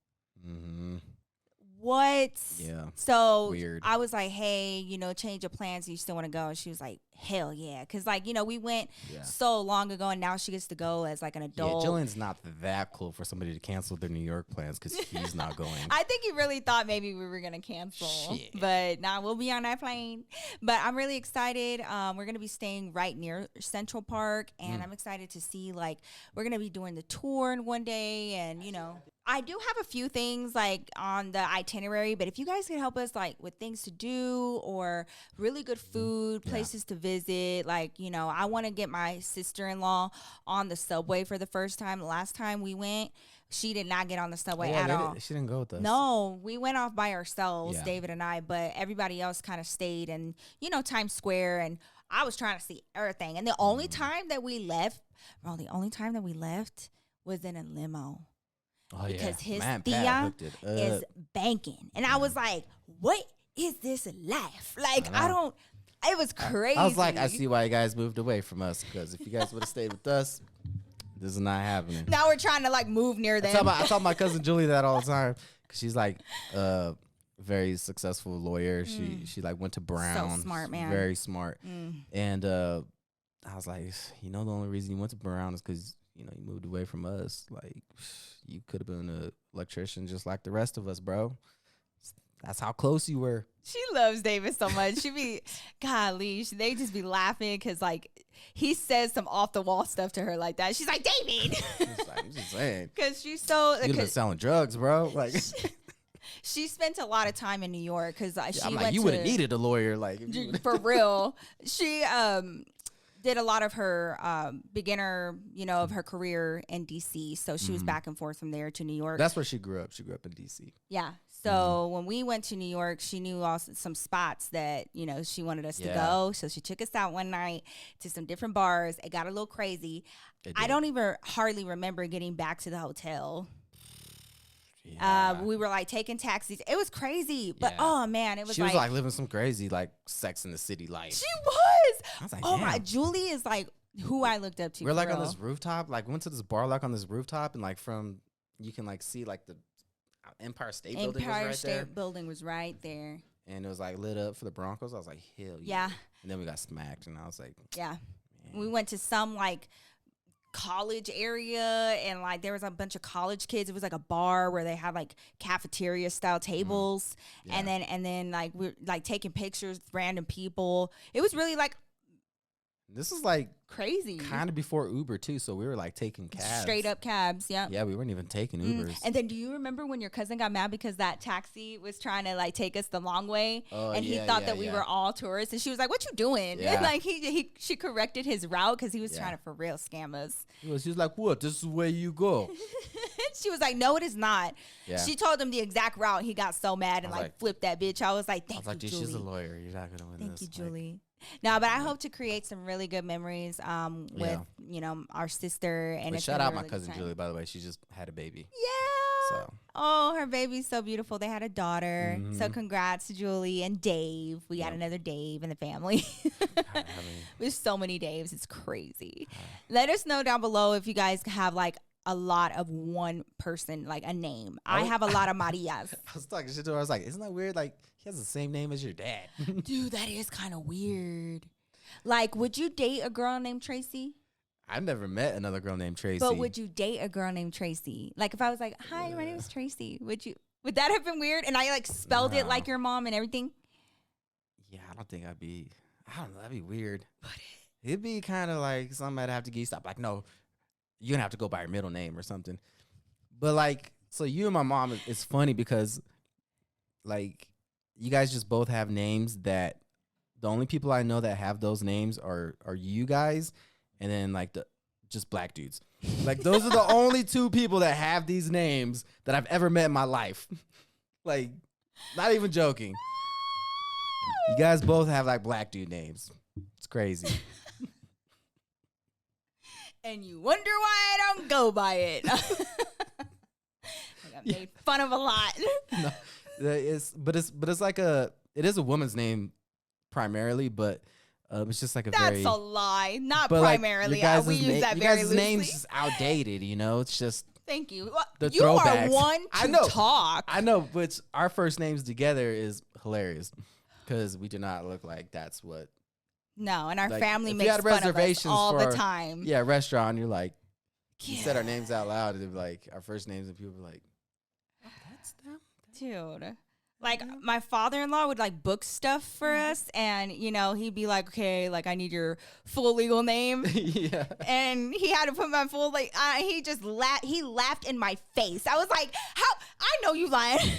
Mm-hmm. What? Yeah. So weird. I was like, hey, change of plans. You still want to go? And she was like, hell yeah. Because, we went so long ago, and now she gets to go as, like, an adult. Yeah, Jillian's not that cool for somebody to cancel their New York plans because he's not going. I think he really thought maybe we were going to cancel. Shit. But now we'll be on that plane. But I'm really excited. We're going to be staying right near Central Park, and I'm excited to see, we're going to be doing the tour in one day, and, I do have a few things on the itinerary, but if you guys can help us with things to do or really good food, places to visit, I want to get my sister-in-law on the subway for the first time. The last time we went, she did not get on the subway at all. She didn't go with us. No, we went off by ourselves, David and I, but everybody else kind of stayed in, Times Square, and I was trying to see everything. And the only time that we left was in a limo. Oh, because his Thea is banking. And I was like, what is this life? It was crazy. I was like, I see why you guys moved away from us, because if you guys would have stayed with us, this is not happening. Now we're trying to move near them. I tell my cousin Julie that all the time, because she's very successful lawyer. She went to Brown. So smart, man. Very smart. And I was like, the only reason you went to Brown is because, you moved away from us. Like, you could have been an electrician just like the rest of us, bro. That's how close you were. She loves David so much. Golly, they just be laughing because, like, he says some off-the-wall stuff to her like that. She's like, David. I'm just saying. Because she's so... You've been selling drugs, bro. Like... She spent a lot of time in New York because she went you would have needed a lawyer, like for real. She did a lot of her beginner, of her career in DC. So she was back and forth from there to New York. That's where she grew up. She grew up in DC. Yeah. So when we went to New York, she knew also some spots that she wanted us to go. So she took us out one night to some different bars. It got a little crazy. I don't even hardly remember getting back to the hotel. Yeah. We were like taking taxis. It was crazy, but oh man, it was. She was like living some crazy like Sex in the City life. She was. I was like, oh my, Julie is like who I looked up to. We're like on this rooftop. Like we went to this bar like on this rooftop, and like from you can like see like the Empire State Building. Empire was right State there. Building was right there, and it was like lit up for the Broncos. I was like, hell yeah. And then we got smacked, and I was like, yeah. Man. We went to some like college area, and like there was a bunch of college kids. It was like a bar where they had like cafeteria style tables, and then like we're like taking pictures with random people. It was really like this is like crazy, kind of before Uber too. So we were like taking cabs, straight up cabs. Yeah, we weren't even taking Ubers. And then do you remember when your cousin got mad because that taxi was trying to like take us the long way, and he thought that we were all tourists, and she was like, "What you doing?" And like she corrected his route because he was trying to for real scam us. She was like, "What? This is where you go." She was like, "No, it is not." Yeah. She told him the exact route. He got so mad and like flipped that bitch. I was like, "Thank you, Julie." She's a lawyer. You're not gonna win this. Thank you, like, Julie. No, but I hope to create some really good memories with our sister. And shout out my cousin Julie, by the way. She just had a baby. Yeah. So. Oh, her baby's so beautiful. They had a daughter. So congrats to Julie and Dave. We got another Dave in the family. There's so many Daves. It's crazy. Let us know down below if you guys have like a lot of one person, like a name. I have a lot of Marias. I was talking shit to her. I was like, isn't that weird? Like, he has the same name as your dad. Dude, that is kind of weird. Like, would you date a girl named Tracy? I've never met another girl named Tracy. But would you date a girl named Tracy? Like, if I was like, hi, my name is Tracy, would that have been weird? And I like spelled it like your mom and everything? Yeah, I don't know, that'd be weird. It'd be kind of like something I'd have to get stopped. Like, no, you're gonna have to go by your middle name or something. But like, so you and my mom, it's funny because like you guys just both have names that the only people I know that have those names are you guys, and then like just black dudes. Like those are the only two people that have these names that I've ever met in my life. Like, not even joking. You guys both have like black dude names. It's crazy. And you wonder why I don't go by it. I got made fun of a lot. No, it's like it is a woman's name primarily, but it's just like that's a lie. Not primarily. Like, we use that very loosely. Your name's just outdated, It's just thank you. The you throwbacks. Are one to talk. I know, but our first names together is hilarious because we do not look like that's what. No, and our family makes fun of us all the time. Yeah, restaurant. You're like, you said our names out loud, and like our first names, and people are like, oh, that's them, dude. Like my father-in-law would like book stuff for us, and he'd be like, okay, like I need your full legal name. Yeah. And he had to put my full he just laughed. He laughed in my face. I was like, how? I know you lying.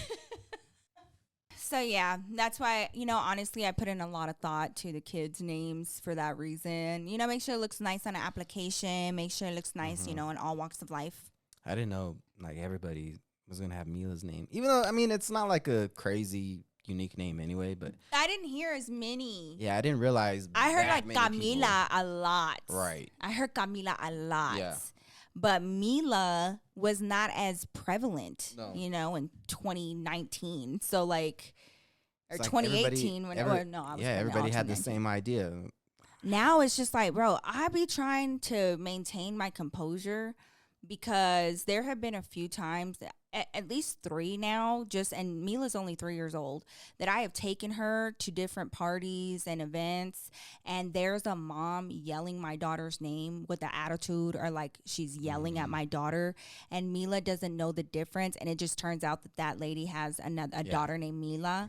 So yeah, that's why, honestly, I put in a lot of thought to the kids' names for that reason. Make sure it looks nice on an application. Make sure it looks nice, in all walks of life. I didn't know like everybody was gonna have Mila's name, even though it's not like a crazy unique name anyway. But I didn't hear as many. Yeah, I didn't realize. I heard like Camila a lot. Right. I heard Camila a lot. Yeah. But Mila was not as prevalent, in 2019. So like, or 2018 everybody had the same idea. Now it's just like, bro, I be trying to maintain my composure, because there have been a few times, at least 3 now, and Mila's only 3 years old, that I have taken her to different parties and events, and there's a mom yelling my daughter's name with the attitude, or like she's yelling at my daughter, and Mila doesn't know the difference, and it just turns out that lady has a daughter named Mila,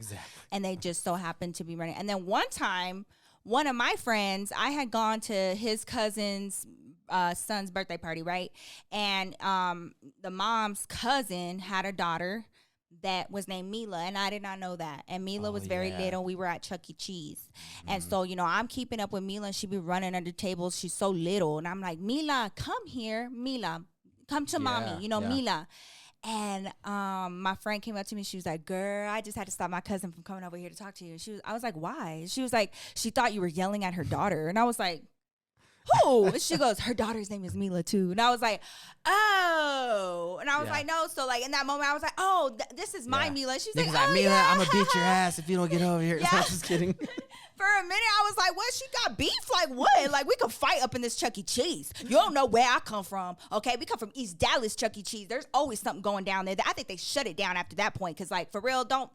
and they just so happen to be running. And then one time, one of my friends, I had gone to his cousin's son's birthday party, right? And the mom's cousin had a daughter that was named Mila, and I did not know that. And Mila was very little. We were at Chuck E. Cheese. And so, you know, I'm keeping up with Mila, and she be running under tables. She's so little. And I'm like, Mila, come here. Mila, come to mommy, you know, Mila. And my friend came up to me. She was like, girl, I just had to stop my cousin from coming over here to talk to you. I was like, why? She was like, she thought you were yelling at her daughter. And I was like, who? And she goes, her daughter's name is Mila too. And I was like, oh. And I was like, no. So like in that moment, I was like, oh, this is my Mila. She's like, oh, Mila, I'm going to beat your ass if you don't get over here. Yeah. I'm just kidding. For a minute, I was like, what? She got beef? Like, what? Like, we could fight up in this Chuck E. Cheese. You don't know where I come from, okay? We come from East Dallas Chuck E. Cheese. There's always something going down there. I think they shut it down after that point because, like, for real, don't.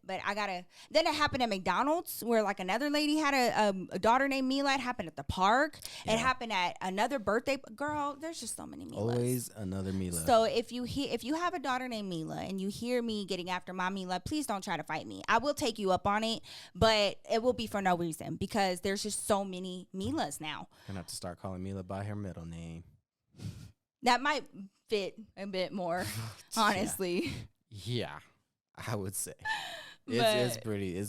But I got to. Then it happened at McDonald's where, like, another lady had a daughter named Mila. It happened at the park. Yeah. It happened at another birthday. Girl, there's just so many Milas. Always another Mila. So if you have a daughter named Mila and you hear me getting after my Mila, please don't try to fight me. I will take you up on it, but it will be for no reason because there's just so many Milas now. I'm gonna have to start calling Mila by her middle name. That might fit a bit more, honestly. Yeah, I would say it's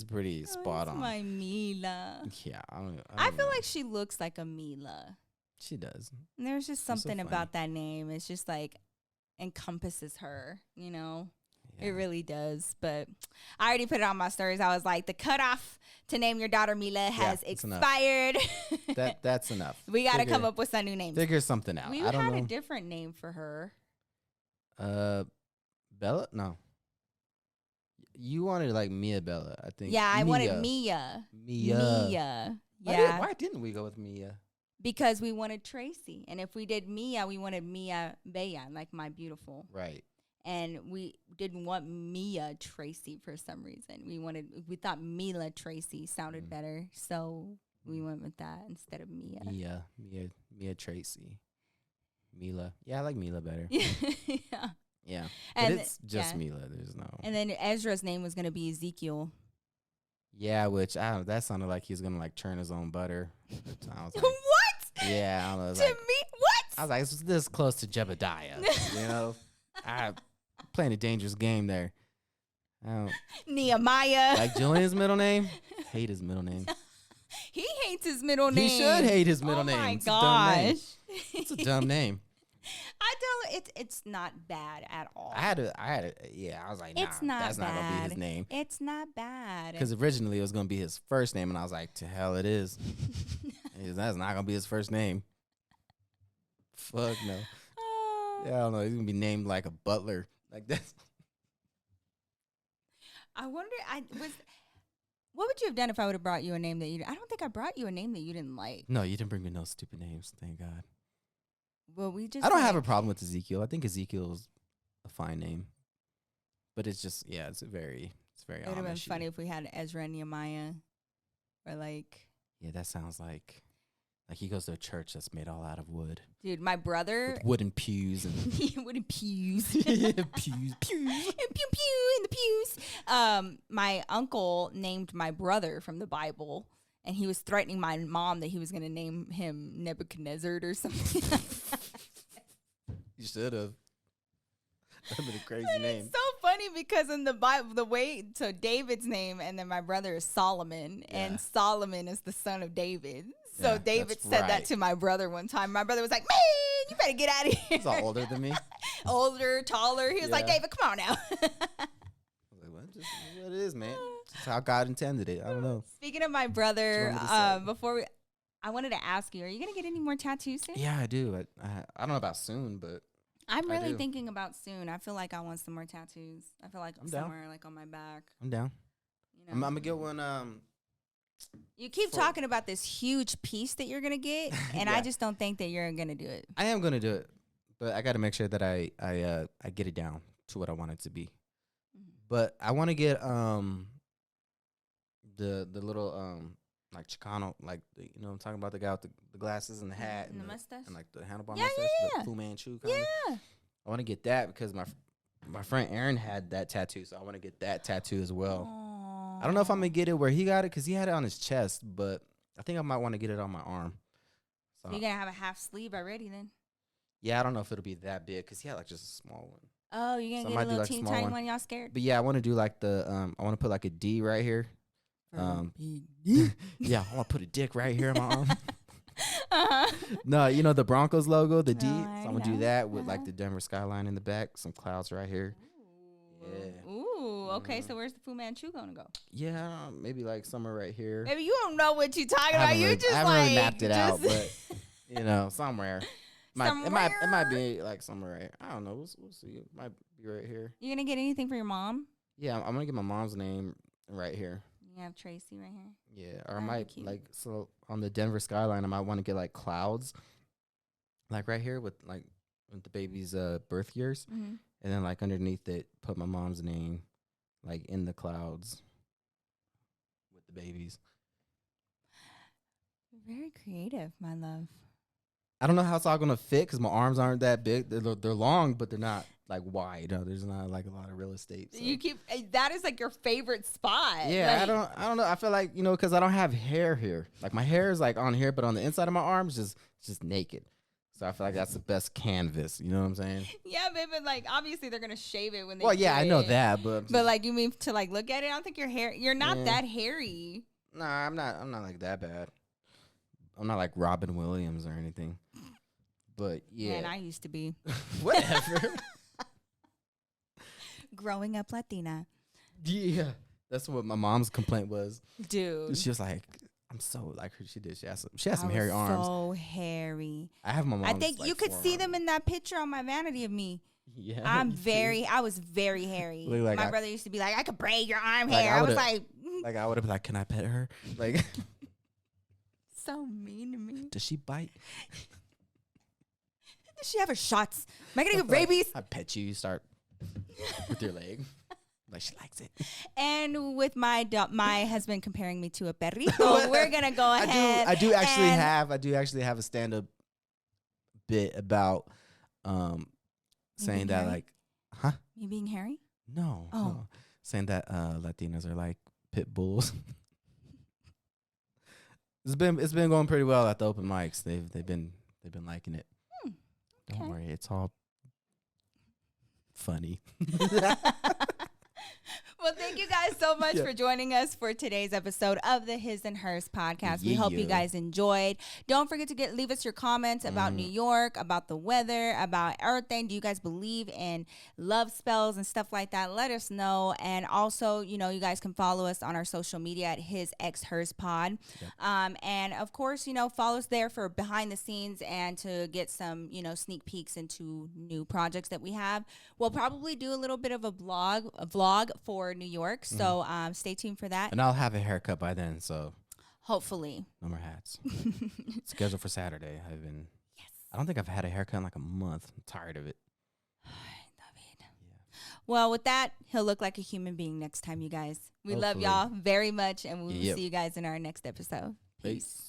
pretty spot on. My Mila. Yeah, I feel like she looks like a Mila. She does. And there's just something about that name. It's just like encompasses her, you know. Yeah. It really does. But I already put it on my stories. I was like, the cutoff to name your daughter Mila has expired. That's enough. We got to come up with some new names. Figure something out. We had a different name for her. Bella? No. You wanted like Mia Bella, I think. Yeah, I wanted Mia. Mia. Yeah. Why didn't we go with Mia? Because we wanted Tracy. And if we did Mia, we wanted Mia Bella, like my beautiful. Right. And we didn't want Mia Tracy for some reason. We thought Mila Tracy sounded better. So we went with that instead of Mia. Mia Tracy. Mila. Yeah, I like Mila better. Yeah. Yeah. And it's just Mila. There's no. And then Ezra's name was going to be Ezekiel. Yeah, which that sounded like he was going to like churn his own butter. I was like, what? Yeah. I was to like, me? What? I was like, it's this close to Jebediah. You know? I'm playing a dangerous game there. Nehemiah. Like Julian's middle name? Hate his middle name. He hates his middle name. He should hate his middle name. Oh my gosh. It's a dumb name. It's not bad at all. I had to, I was like, nah, that's not going to be his name. It's not bad. Because originally it was going to be his first name, and I was like, to hell it is. That's not going to be his first name. Fuck no. Yeah, I don't know. He's going to be named like a butler. Like that. I wonder, what would you have done if I would have brought you a name that I don't think I brought you a name that you didn't like. No, you didn't bring me no stupid names. Thank God. Well, I don't have a problem with Ezekiel. I think Ezekiel is a fine name. But it's just, it's very It would have been funny if we had Ezra and Nehemiah. Or like. Yeah, that sounds like he goes to a church that's made all out of wood. Dude, my brother. With wooden pews. And wooden pews. Pews. And pew in the pews. My uncle named my brother from the Bible. And he was threatening my mom that he was going to name him Nebuchadnezzar or something. You should have. That would have been a crazy name. It's so funny because in the Bible, so David's name, and then my brother is Solomon, and Solomon is the son of David. So David said that to my brother one time. My brother was like, man, you better get out of here. He's all older than me. Older, taller. He was like, David, come on now. I was like, what? Just what it is, man. Just how God intended it. I don't know. Speaking of my brother, I wanted to ask you, are you going to get any more tattoos soon? Yeah, I do. I don't know about soon, but I'm really thinking about soon. I feel like I want some more tattoos. I feel like I'm somewhere like on my back. I'm down. You know? I'm going to get one. You keep talking about this huge piece that you're going to get, and I just don't think that you're going to do it. I am going to do it, But I got to make sure that I get it down to what I want it to be. But I want to get the little like Chicano, like you know what I'm talking about, the guy with the glasses and the hat and the mustache and like the handlebar mustache, the Fu Manchu kind of. Yeah. I want to get that because my friend Aaron had that tattoo, so I want to get that tattoo as well. Aww. I don't know if I'm gonna get it where he got it because he had it on his chest, but I think I might want to get it on my arm. So you're gonna have a half sleeve already then? Yeah, I don't know if it'll be that big because he had like just a small one. Oh, you're gonna get a little teeny tiny one. Y'all scared? But yeah, I want to do like the I want to put like a D right here. Yeah, I want to put a dick right here in my arm. No, you know the Broncos logo, the D. So I'm gonna do that with like the Denver skyline in the back, some clouds right here. Yeah. Ooh. Okay. So where's the Fu Manchu gonna go? Yeah, maybe like somewhere right here. Maybe you don't know what you're talking about. You just I haven't really mapped it out, but you know, somewhere. It might be like somewhere right. I don't know. We'll see. It might be right here. You gonna get anything for your mom? Yeah, I'm gonna get my mom's name right here. You have Tracy right here. Yeah, or I might like so on the Denver skyline. I might want to get like clouds, like right here with the baby's birth years, and then like underneath it, put my mom's name, like in the clouds, with the babies. Very creative, my love. I don't know how it's all gonna fit because my arms aren't that big. They're long, but they're not like wide. There's not like a lot of real estate. So. You keep that is like your favorite spot. Yeah, like, I don't know. I feel like because I don't have hair here. Like my hair is like on here, but on the inside of my arms it's just naked. So I feel like that's the best canvas. You know what I'm saying? Yeah, babe, but like obviously they're gonna shave it when they. Well, yeah, I know that, but like you mean to like look at it? I don't think you're not that hairy. Nah, I'm not like that bad. I'm not like Robin Williams or anything. But yeah. Man, I used to be. Whatever. Growing up Latina. Yeah. That's what my mom's complaint was. Dude. She was like, I'm so like her. She did. She has some hairy arms. So hairy. I have my mom's. I think you could see them in that picture on my vanity of me. Yeah. I was very hairy. Like my brother used to be like, I could braid your arm hair. I was like I would have been like, can I pet her? Like so mean to me. Does she bite? Does she have her shots? Am I gonna get rabies? I pet you. You start with your leg. Like she likes it. And with my husband comparing me to a perrito, we're gonna go ahead. I do actually have a stand-up bit about saying that hairy? Like, me being hairy? No. No. Saying that Latinas are like pit bulls. It's been going pretty well at the open mics. They've been liking it. Okay. Don't worry, it's all funny. Well, thank you guys so much for joining us for today's episode of the His and Hers podcast. We hope you guys enjoyed. Don't forget to leave us your comments about New York, about the weather, about everything. Do you guys believe in love spells and stuff like that? Let us know. And also, you guys can follow us on our social media at HISxHERS Pod. Yep. And of course, follow us there for behind the scenes and to get some, sneak peeks into new projects that we have. We'll probably do a little bit of a vlog for New York, so stay tuned for that. And I'll have a haircut by then, so hopefully. No more hats. Scheduled for Saturday. I don't think I've had a haircut in like a month. I'm tired of it. I love it. Yeah. Well, with that, he'll look like a human being next time, you guys. We love y'all very much, and we'll see you guys in our next episode. Peace.